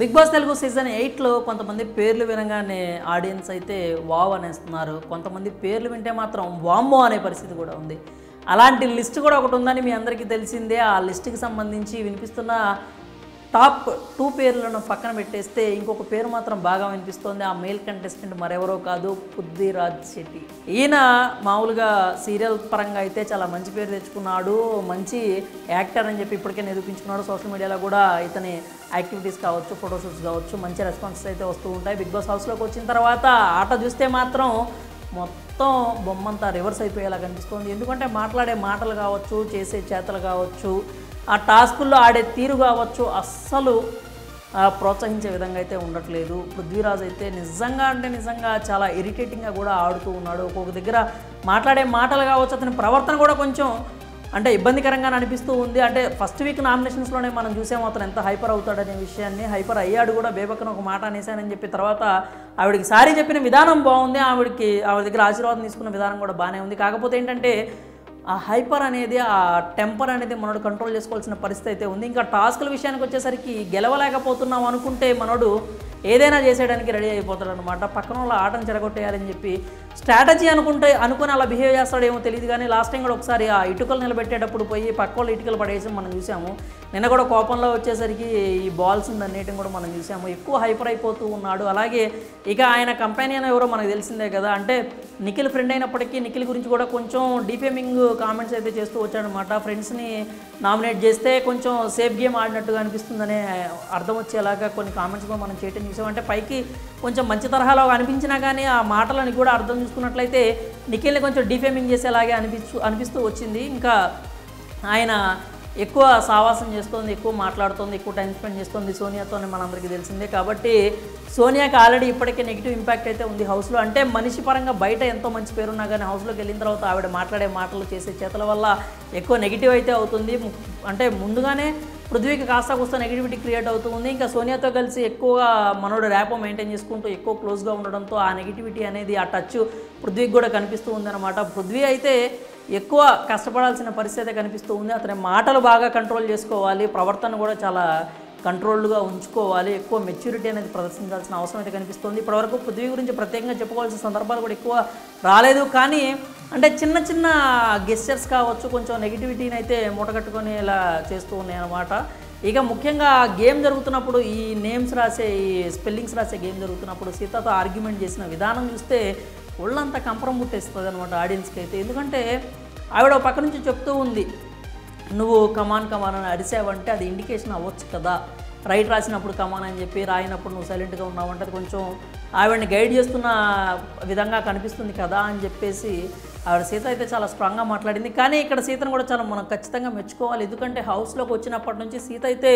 Big boss Telugu season 8లో కొంతమంది పేర్లు వినగానే ఆడియన్స్ అయితే వావ్ అనేస్తున్నారు. కొంతమంది పేర్లు వింటే మాత్రం వామ్మో అనే పరిస్థితి కూడా ఉంది. అలాంటి లిస్ట్ కూడా ఒకటి ఉందని మీ అందరికీ తెలిసిందే. ఆ లిస్ట్కి సంబంధించి వినిపిస్తున్న టాప్ 2 పేర్లను పక్కన పెట్టేస్తే ఇంకొక పేరు మాత్రం బాగా వినిపిస్తోంది. ఆ మేల్ కంటెస్టెంట్ మరెవరో కాదు, పృథ్వీరాజ్ శెట్టి. ఈయన మామూలుగా సీరియల్ పరంగా అయితే చాలా మంచి పేరు తెచ్చుకున్నాడు, మంచి యాక్టర్ అని చెప్పి ఇప్పటికే నిరూపించుకున్నాడు. సోషల్ మీడియాలో కూడా ఇతని యాక్టివిటీస్ కావచ్చు, ఫోటోషూట్స్ కావచ్చు, మంచి రెస్పాన్సెస్ అయితే వస్తూ ఉంటాయి. బిగ్ బాస్ హౌస్లోకి వచ్చిన తర్వాత ఆట చూస్తే మాత్రం మొత్తం బొమ్మంతా రివర్స్ అయిపోయేలా కనిపిస్తుంది. ఎందుకంటే మాట్లాడే మాటలు కావచ్చు, చేసే చేతలు కావచ్చు, ఆ టాస్కుల్లో ఆడే తీరు కావచ్చు, అస్సలు ప్రోత్సహించే విధంగా అయితే ఉండట్లేదు. పృథ్వీరాజ్ అయితే నిజంగా చాలా ఇరిటేటింగ్గా కూడా ఆడుతూ ఉన్నాడు. ఒక్కొక్క దగ్గర మాట్లాడే మాటలు కావచ్చు, అతని ప్రవర్తన కూడా కొంచెం అంటే ఇబ్బందికరంగా అనిపిస్తూ ఉంది. అంటే ఫస్ట్ వీక్ నామినేషన్స్లోనే మనం చూసాము అతను ఎంత హైపర్ అవుతాడనే విషయాన్ని. హైపర్ అయ్యాడు కూడా. బేబక్కన ఒక మాట అనేసానని చెప్పి తర్వాత ఆవిడకి సారీ చెప్పిన విధానం బాగుంది, ఆవిడ దగ్గర ఆశీర్వాదం తీసుకున్న విధానం కూడా బాగానే ఉంది. కాకపోతే ఏంటంటే ఆ హైపర్ అనేది, ఆ టెంపర్ అనేది మనోడు కంట్రోల్ చేసుకోవాల్సిన పరిస్థితి అయితే ఉంది. ఇంకా టాస్కుల విషయానికి వచ్చేసరికి గెలవలేకపోతున్నాం అనుకుంటే మనోడు ఏదైనా చేసేయడానికి రెడీ అయిపోతాడు అనమాట. పక్కన వాళ్ళ ఆటను చెడగొట్టేయాలని చెప్పి స్ట్రాటజీ అనుకుని అలా బిహేవ్ చేస్తాడేమో తెలియదు. కానీ లాస్ట్ టైం కూడా ఒకసారి ఆ ఇటుకలు నిలబెట్టేటప్పుడు పోయి పక్క వాళ్ళు ఇటుకలు పడేసి మనం చూసాము. నిన్న కూడా కోపంలో వచ్చేసరికి ఈ బాల్స్ అన్నిటిని కూడా మనం చూసాము. ఎక్కువ హైపర్ అయిపోతూ ఉన్నాడు. అలాగే ఇక ఆయన కంపానియన్ ఎవరో మనకు తెలిసిందే కదా. అంటే నిఖిల్ ఫ్రెండ్ అయినప్పటికీ నిఖిల్ గురించి కూడా కొంచెం డిఫేమింగ్ కామెంట్స్ అయితే చేస్తూ వచ్చాడనమాట. ఫ్రెండ్స్ని నామినేట్ చేస్తే కొంచెం సేఫ్ గేమ్ ఆడినట్టుగా అనిపిస్తుందనే అర్థం వచ్చేలాగా కొన్ని కామెంట్స్ కూడా మనం చేయటం చూసాం. అంటే పైకి కొంచెం మంచి తరహాలో అనిపించినా కానీ ఆ మాటలని కూడా అర్థం చూసుకున్నట్లయితే నిఖిల్ని కొంచెం డిఫేమింగ్ చేసేలాగే అనిపిస్తూ వచ్చింది. ఇంకా ఆయన ఎక్కువ సావాసం చేస్తుంది, ఎక్కువ మాట్లాడుతుంది, ఎక్కువ టైం స్పెండ్ చేస్తుంది సోనియాతో అని మనందరికీ తెలిసిందే. కాబట్టి సోనియాకి ఆల్రెడీ ఇప్పటికే నెగిటివ్ ఇంపాక్ట్ అయితే ఉంది హౌస్లో. అంటే మనిషి పరంగా బయట ఎంతో మంచి పేరున్నా కానీ హౌస్లోకి వెళ్ళిన తర్వాత ఆవిడ మాట్లాడే మాటలు, చేసే చేతల వల్ల ఎక్కువ నెగిటివ్ అయితే అవుతుంది. అంటే ముందుగానే పృథ్వీకి కాస్త కూస్త నెగిటివిటీ క్రియేట్ అవుతూ ఉంది. ఇంకా సోనియాతో కలిసి ఎక్కువగా మనోడు ర్యాపో మెయింటైన్ చేసుకుంటూ ఎక్కువ క్లోజ్గా ఉండడంతో ఆ నెగిటివిటీ అనేది, ఆ టచ్ పృథ్వీకి కూడా కనిపిస్తూ ఉందన్నమాట. పృథ్వీ అయితే ఎక్కువ కష్టపడాల్సిన పరిస్థితి కనిపిస్తూ ఉంది. అతని మాటలు బాగా కంట్రోల్ చేసుకోవాలి, ప్రవర్తన కూడా చాలా కంట్రోల్డ్గా ఉంచుకోవాలి, ఎక్కువ మెచ్యూరిటీ అనేది ప్రదర్శించాల్సిన అవసరం అయితే కనిపిస్తుంది. ఇప్పటివరకు పృథ్వీ గురించి ప్రత్యేకంగా చెప్పుకోవాల్సిన సందర్భాలు కూడా ఎక్కువ రాలేదు. కానీ అంటే చిన్న గెస్చర్స్ కావచ్చు, కొంచెం నెగిటివిటీని అయితే మూటగట్టుకొని ఇలా చేస్తూ ఉన్నాయన్నమాట. ఇక ముఖ్యంగా గేమ్ జరుగుతున్నప్పుడు ఈ నేమ్స్ రాసే, ఈ స్పెల్లింగ్స్ రాసే గేమ్ జరుగుతున్నప్పుడు సీతతో ఆర్గ్యుమెంట్ చేసిన విధానం చూస్తే ఒళ్ళంతా కంపరం పుట్టేస్తుంది అనమాట ఆడియన్స్కి అయితే. ఎందుకంటే ఆవిడ పక్క నుంచి చెప్తూ ఉంది, నువ్వు కమాన్ అని అరిసావంటే అది ఇండికేషన్ అవ్వచ్చు కదా, రైట్ రాసినప్పుడు కమాన్ అని చెప్పి, రాయినప్పుడు నువ్వు సైలెంట్గా ఉన్నావంటే అది కొంచెం ఆవిడని గైడ్ చేస్తున్న విధంగా కనిపిస్తుంది కదా అని చెప్పేసి ఆవిడ సీత అయితే చాలా స్ట్రాంగ్గా మాట్లాడింది. కానీ ఇక్కడ సీతను కూడా చాలా మనం ఖచ్చితంగా మెచ్చుకోవాలి. ఎందుకంటే హౌస్లోకి వచ్చినప్పటి నుంచి సీత అయితే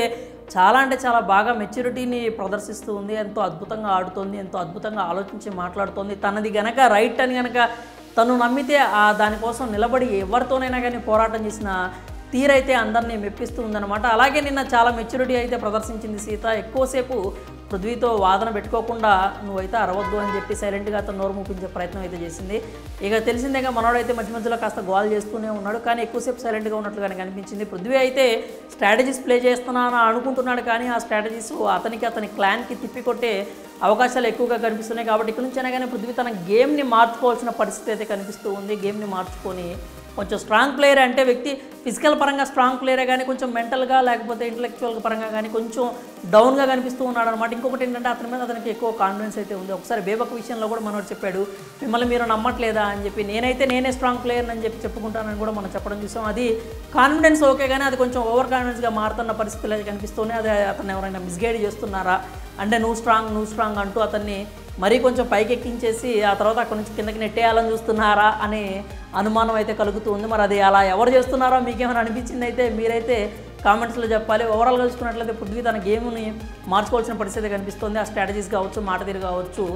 చాలా అంటే చాలా బాగా మెచ్యూరిటీని ప్రదర్శిస్తూ ఉంది. ఎంతో అద్భుతంగా ఆడుతోంది, ఎంతో అద్భుతంగా ఆలోచించి మాట్లాడుతోంది. తనది గనక రైట్ అని గనక తను నమ్మితే దానికోసం నిలబడి ఎవరితోనైనా కానీ పోరాటం చేసిన తీరైతే అందరినీ మెప్పిస్తూ ఉందన్నమాట. అలాగే నిన్న చాలా మెచ్యూరిటీ అయితే ప్రదర్శించింది సీత. ఎక్కువసేపు పృథ్వీతో వాదన పెట్టుకోకుండా నువ్వైతే అరవద్దు అని చెప్పి సైలెంట్గా అతను నోరు మూపించే ప్రయత్నం అయితే చేసింది. ఇక తెలిసిందేగా మనోడైతే మధ్యలో కాస్త గోల్ చేస్తూనే ఉన్నాడు, కానీ ఎక్కువసేపు సైలెంట్గా ఉన్నట్లుగానే కనిపించింది. పృథ్వీ అయితే స్ట్రాటజీస్ ప్లే చేస్తున్నాను అనుకుంటున్నాడు, కానీ ఆ స్ట్రాటజీస్ అతని క్లాన్కి తిప్పికొట్టే అవకాశాలు ఎక్కువగా కనిపిస్తున్నాయి. కాబట్టి ఇక్కడ నుంచైనా కానీ పృథ్వీ తన గేమ్ని మార్చుకోవాల్సిన పరిస్థితి అయితే కనిపిస్తూ ఉంది. గేమ్ని మార్చుకొని కొంచెం స్ట్రాంగ్ ప్లేయర్ అంటే వ్యక్తి ఫిజికల్ పరంగా స్ట్రాంగ్ ప్లేయరే కానీ కొంచెం మెంటల్గా లేకపోతే ఇంటలెక్చువల్ పరంగా కానీ కొంచెం డౌన్గా కనిపిస్తూ ఉన్నాడు అనమాట. ఇంకొకటి ఏంటంటే అతని మీద అతనికి ఎక్కువ కాన్ఫిడెన్స్ అయితే ఉంది. ఒకసారి బేబక్ విషయంలో కూడా మనోడు చెప్పాడు, మిమ్మల్ని మీరు నమ్మట్లేదా అని చెప్పి, నేనే స్ట్రాంగ్ ప్లేయర్ అని చెప్పి చెప్పుకుంటానని కూడా మనం చెప్పడం చూసాం. అది కాన్ఫిడెన్స్ ఓకే, కానీ అది కొంచెం ఓవర్ కాన్ఫిడెన్స్గా మారుతున్న పరిస్థితులు అయితే కనిపిస్తున్నాయి. అది అతను ఎవరైనా మిస్గైడ్ చేస్తున్నారా అంటే నువ్వు స్ట్రాంగ్ అంటూ అతన్ని మరీ కొంచెం పైకి ఎక్కించేసి ఆ తర్వాత అక్కడి నుంచి కిందకి నెట్టేయాలని చూస్తున్నారా అనే అనుమానం అయితే కలుగుతూ ఉంది. మరి అది అలా ఎవరు చేస్తున్నారో మీకేమైనా అనిపించింది అయితే మీరైతే కామెంట్స్లో చెప్పాలి. ఓవరాల్గా చూసుకున్నట్లయితే పృథ్వీ తన గేమ్ని మార్చుకోవాల్సిన పరిస్థితి కనిపిస్తుంది. ఆ స్ట్రాటజీస్ కావచ్చు, మాట తీరు కావచ్చు,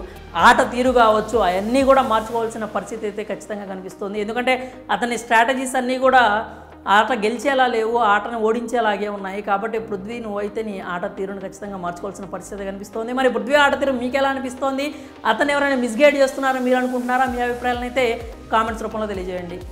ఆట తీరు కావచ్చు, అవన్నీ కూడా మార్చుకోవాల్సిన పరిస్థితి అయితే ఖచ్చితంగా కనిపిస్తుంది. ఎందుకంటే అతని స్ట్రాటజీస్ అన్నీ కూడా ఆట గెలిచేలా లేవు, ఆటను ఓడించేలాగే ఉన్నాయి. కాబట్టి పృథ్వీ నువ్వైతే నీ ఆట తీరును ఖచ్చితంగా మార్చుకోవాల్సిన పరిస్థితి కనిపిస్తుంది. మరి పృథ్వీ ఆట తీరు మీకు ఎలా అనిపిస్తోంది? అతను ఎవరైనా మిస్గైడ్ చేస్తున్నారో మీరు అనుకుంటున్నారా? మీ అభిప్రాయాలను అయితే కామెంట్స్ రూపంలో తెలియజేయండి.